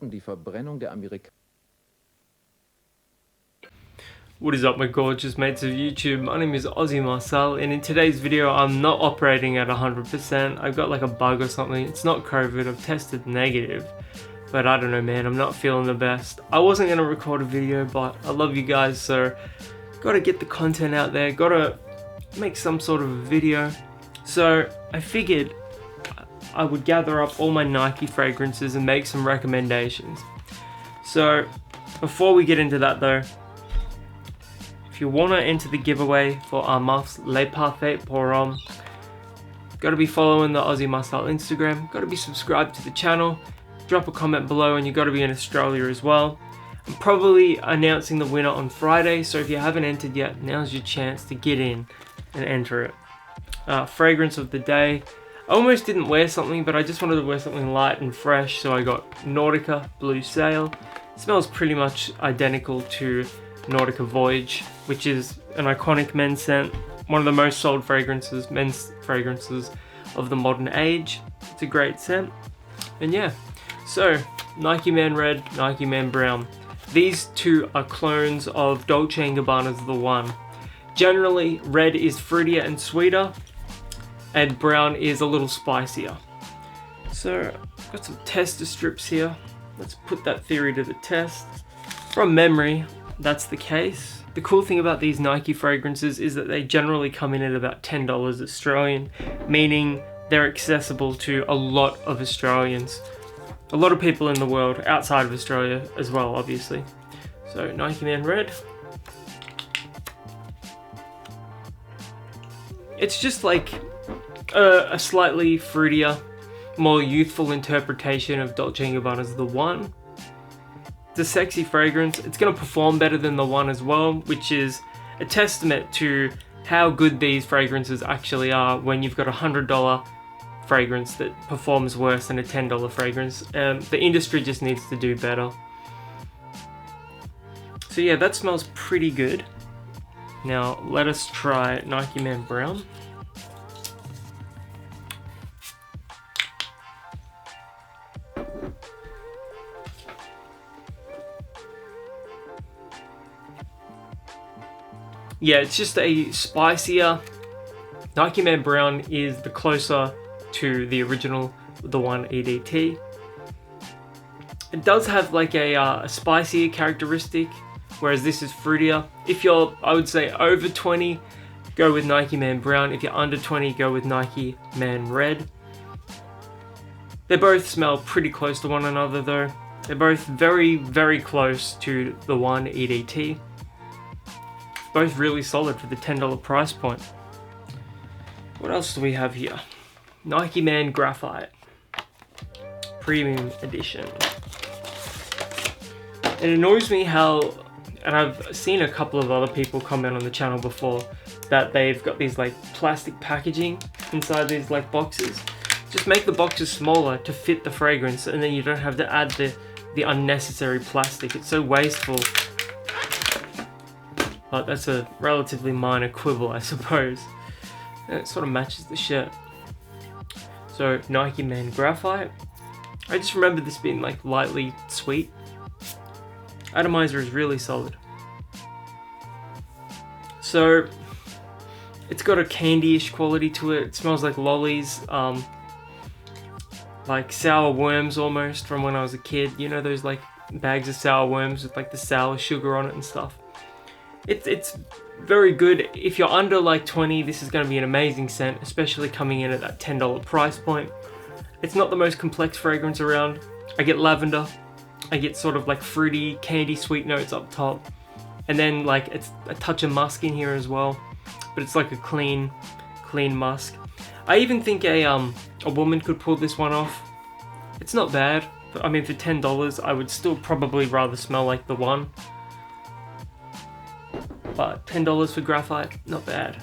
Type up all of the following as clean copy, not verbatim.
die Verbrennung der Amerikaner. What is up my gorgeous mates of YouTube, my name is Aussie Marcel, and in today's video I'm not operating at 100%, I've got like a bug or something. It's not COVID, I've tested negative, but I don't know man, I'm not feeling the best. I wasn't going to record a video, but I love you guys, so gotta get the content out there, gotta make some sort of a video. So I figured I would gather up all my Nike fragrances and make some recommendations. So before we get into that though, if you want to enter the giveaway for our muffs Les Parfaits pour Homme, got to be following the Aussie Marcel Instagram, got to be subscribed to the channel, drop a comment below, and you got to be in Australia as well. I'm probably announcing the winner on Friday, so if you haven't entered yet, now's your chance to get in and enter it. Fragrance of the day. I almost didn't wear something, but I just wanted to wear something light and fresh, so I got Nautica Blue Sail. It smells pretty much identical to Nautica Voyage, which is an iconic men's scent, one of the most sold fragrances, men's fragrances of the modern age. It's a great scent. And yeah, so Nike Man Red, Nike Man Brown. These two are clones of Dolce & Gabbana's The One. Generally, red is fruitier and sweeter, and brown is a little spicier. So, I've got some tester strips here. Let's put that theory to the test. From memory, that's the case. The cool thing about these Nike fragrances is that they generally come in at about $10 Australian, meaning they're accessible to a lot of Australians. A lot of people in the world, outside of Australia as well, obviously. So, Nike Man Red. It's just like a slightly fruitier, more youthful interpretation of Dolce & Gabbana's The One. It's a sexy fragrance. It's going to perform better than The One as well, which is a testament to how good these fragrances actually are when you've got a $100 fragrance that performs worse than a $10 fragrance. The industry just needs to do better. So yeah, that smells pretty good. Now let us try Nike Man Brown. Yeah, it's just a spicier. Nike Man Brown is the closer to the original, The One EDT. It does have like a spicier characteristic, whereas this is fruitier. If you're, I would say, over 20, go with Nike Man Brown. If you're under 20, go with Nike Man Red. They both smell pretty close to one another though. They're both very, very close to The One EDT. Both really solid for the $10 price point. What else do we have here? Nike Man Graphite Premium Edition. It annoys me how, and I've seen a couple of other people comment on the channel before, that they've got these like plastic packaging inside these like boxes. Just make the boxes smaller to fit the fragrance, and then you don't have to add the unnecessary plastic. It's so wasteful. But that's a relatively minor quibble, I suppose. And it sort of matches the shirt. So, Nike Man Graphite. I just remember this being like lightly sweet. Atomizer is really solid. So, it's got a candy-ish quality to it. It smells like lollies, like sour worms almost from when I was a kid. You know those like bags of sour worms with like the sour sugar on it and stuff. It's very good. If you're under like 20, this is going to be an amazing scent, especially coming in at that $10 price point. It's not the most complex fragrance around. I get lavender, I get sort of like fruity, candy sweet notes up top, and then like it's a touch of musk in here as well, but it's like a clean musk. I even think a woman could pull this one off. It's not bad, but I mean for $10, I would still probably rather smell like The One. But $10 for Graphite, not bad.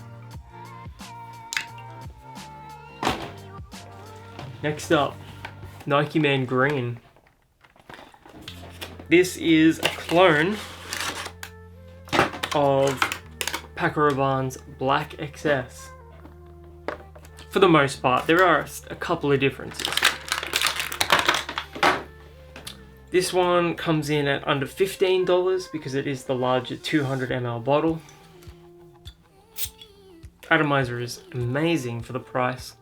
Next up, Nike Man Green. This is a clone of Paco Rabanne's Black XS. For the most part, there are a couple of differences. This one comes in at under $15 because it is the larger 200 ml bottle. Atomizer is amazing for the price.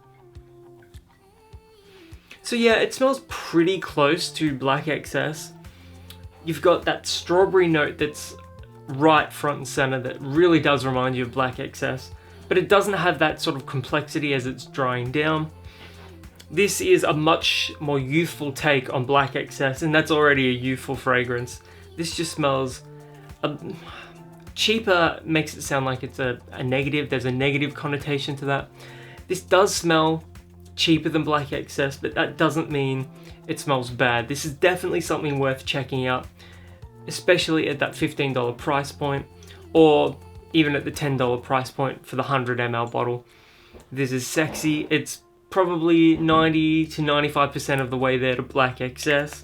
So yeah, it smells pretty close to Black XS. You've got that strawberry note that's right front and center that really does remind you of Black XS, but it doesn't have that sort of complexity as it's drying down. This is a much more youthful take on Black XS, and that's already a youthful fragrance. This just smells cheaper, makes it sound like it's a negative. There's a negative connotation to that. This does smell cheaper than Black XS, but that doesn't mean it smells bad. This is definitely something worth checking out, especially at that $15 price point, or even at the $10 price point for the 100 ml bottle. This is sexy. It's probably 90 to 95% of the way there to Black XS.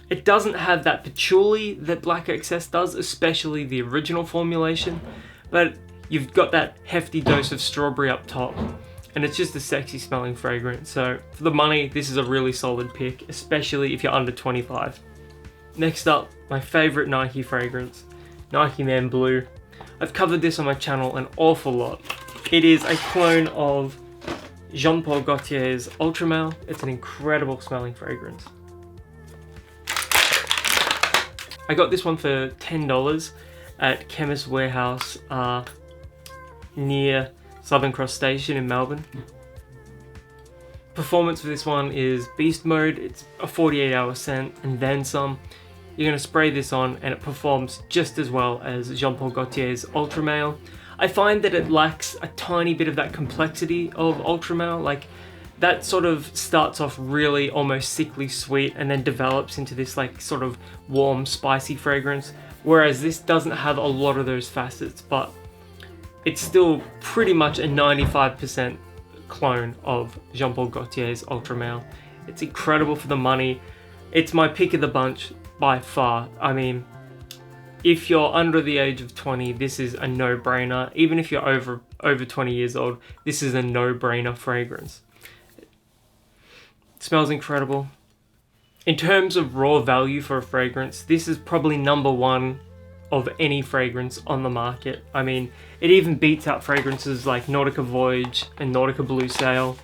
It doesn't have that patchouli that Black XS does, especially the original formulation, but you've got that hefty dose of strawberry up top, and it's just a sexy smelling fragrance. So for the money, this is a really solid pick, especially if you're under 25. Next up, my favorite Nike fragrance, Nike Man Blue. I've covered this on my channel an awful lot. It is a clone of Jean-Paul Gaultier's Ultra Male. It's an incredible smelling fragrance. I got this one for $10 at Chemist Warehouse near Southern Cross Station in Melbourne. Performance for this one is beast mode. It's a 48-hour scent and then some. You're going to spray this on and it performs just as well as Jean-Paul Gaultier's Ultra Male. I find that it lacks a tiny bit of that complexity of Ultra Male. Like, that sort of starts off really almost sickly sweet and then develops into this like sort of warm, spicy fragrance. Whereas this doesn't have a lot of those facets, but it's still pretty much a 95% clone of Jean-Paul Gaultier's Ultra Male. It's incredible for the money. It's my pick of the bunch by far. I mean, if you're under the age of 20, this is a no-brainer. Even if you're over 20 years old, this is a no-brainer fragrance. It smells incredible. In terms of raw value for a fragrance, this is probably number one of any fragrance on the market. I mean, it even beats out fragrances like Nautica Voyage and Nautica Blue Sail.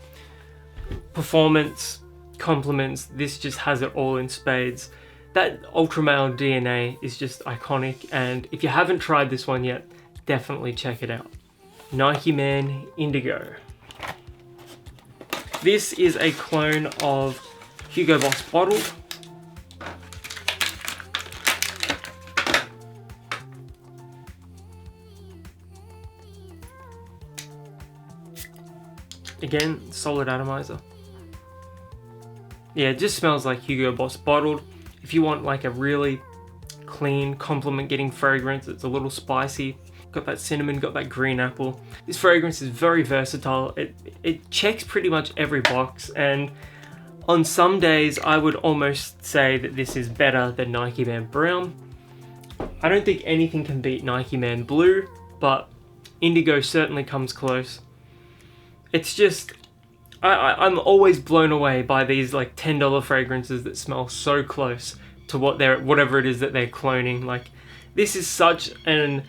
Performance, compliments, this just has it all in spades. That Ultra Male DNA is just iconic, and if you haven't tried this one yet, definitely check it out. Nike Man Indigo. This is a clone of Hugo Boss Bottled. Again, solid atomizer. Yeah, it just smells like Hugo Boss Bottled. If you want like a really clean, compliment-getting fragrance, it's a little spicy. Got that cinnamon, got that green apple. This fragrance is very versatile. It checks pretty much every box, and on some days I would almost say that this is better than Nike Man Brown. I don't think anything can beat Nike Man Blue, but Indigo certainly comes close. It's just, I'm always blown away by these like $10 fragrances that smell so close to whatever it is that they're cloning. Like, this is such an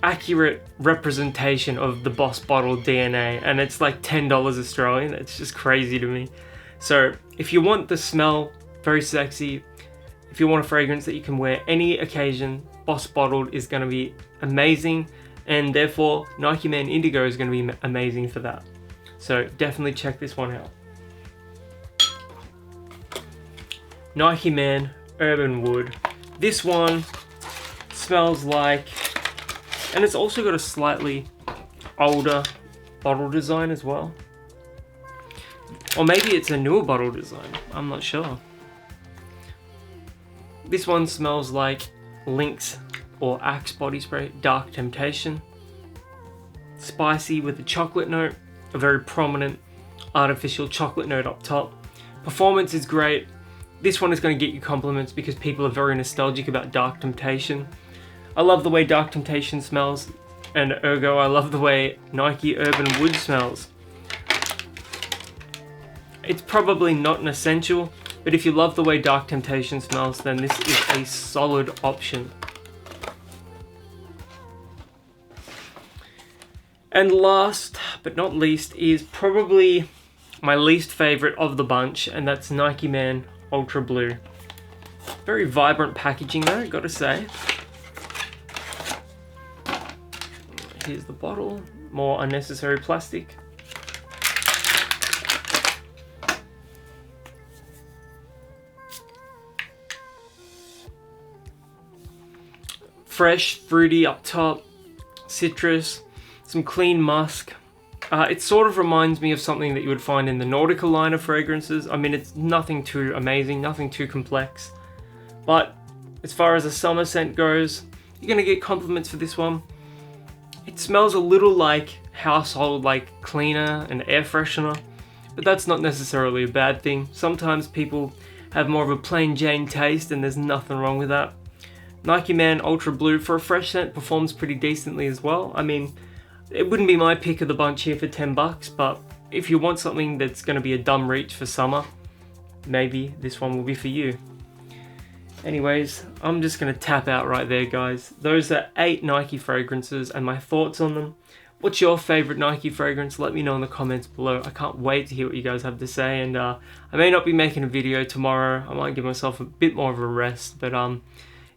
accurate representation of the Boss Bottle DNA, and it's like $10 Australian. It's just crazy to me. So if you want the smell, very sexy, if you want a fragrance that you can wear any occasion, Boss Bottled is going to be amazing, and therefore Nike Man Indigo is going to be amazing for that. So definitely check this one out. Nike Man Urban Wood. This one smells like, and it's also got a slightly older bottle design as well. Or maybe it's a newer bottle design, I'm not sure. This one smells like Lynx or Axe body spray, Dark Temptation. Spicy with a chocolate note, a very prominent artificial chocolate note up top. Performance is great. This one is going to get you compliments because people are very nostalgic about Dark Temptation. I love the way Dark Temptation smells, and ergo I love the way Nike Urban Wood smells. It's probably not an essential, But if you love the way Dark Temptation smells, then this is a solid option. And last but not least is probably my least favorite of the bunch, and that's Nike Man Ultra Blue. Very vibrant packaging though, gotta say. Here's the bottle, more unnecessary plastic. Fresh, fruity up top, citrus, some clean musk. It sort of reminds me of something that you would find in the Nautica line of fragrances. I mean, it's nothing too amazing, nothing too complex. But as far as a summer scent goes, you're gonna get compliments for this one. It smells a little like household, like cleaner and air freshener, but that's not necessarily a bad thing. Sometimes people have more of a plain Jane taste, and there's nothing wrong with that. Nike Man Ultra Blue for a fresh scent performs pretty decently as well. I mean, it wouldn't be my pick of the bunch here for 10 bucks, but if you want something that's going to be a dumb reach for summer, maybe this one will be for you. Anyways, I'm just going to tap out right there, guys. Those are 8 Nike fragrances and my thoughts on them. What's your favorite Nike fragrance? Let me know in the comments below. I can't wait to hear what you guys have to say, and I may not be making a video tomorrow. I might give myself a bit more of a rest, but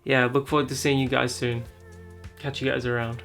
yeah, look forward to seeing you guys soon. Catch you guys around.